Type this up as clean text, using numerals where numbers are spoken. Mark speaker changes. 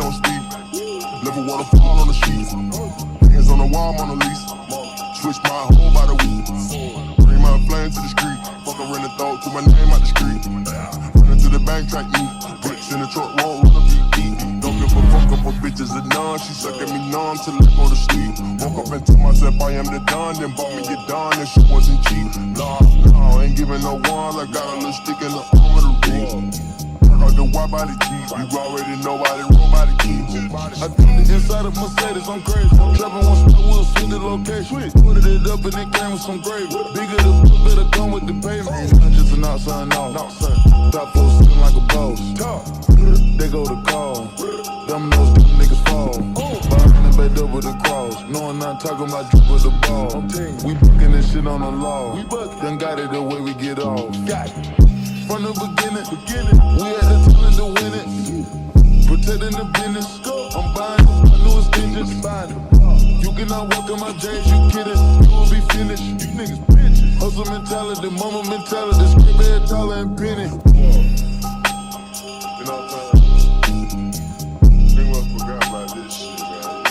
Speaker 1: don't sleep. Never wanna fall on the sheets. Hands on the wall, on the lease. Switch my whole by the week. Bring my flame to the street. Fuck her in the throat, to my name out the street. Running to the bank, track me. Bricks in the truck, roll with a beat. Don't give a fuck up for bitches and none. She sucking me numb till I go to sleep. Woke up and told myself I am the done. Then bought me a done and shit wasn't cheap. Nah, ain't giving no ones. I got a little stick in the arm of the ring. Out the white body Jeep. You already know why they roll by the keys.
Speaker 2: I did it inside of Mercedes, I'm crazy. Trapping one spot, we'll switch the location. Put it up and it came with some gravy. Bigger the foot, better come with the payment. Not just an outside, no. Top folks sitting like a boss. They go to call. Them knows them niggas fall. Bobbing and back up with the cross. No, I'm not talking about drip with the ball. We booking this shit on the law. Done got it the way we get off. From the beginning, we had the talent to win it. Protecting the business, I'm buying my newest engines. You cannot walk in my J's, you kidding? You will be finished. You niggas bitches. Hustle mentality, mama mentality, script head, dollar and penny.
Speaker 1: You know what I'm saying? Think what I forgot about this shit, man.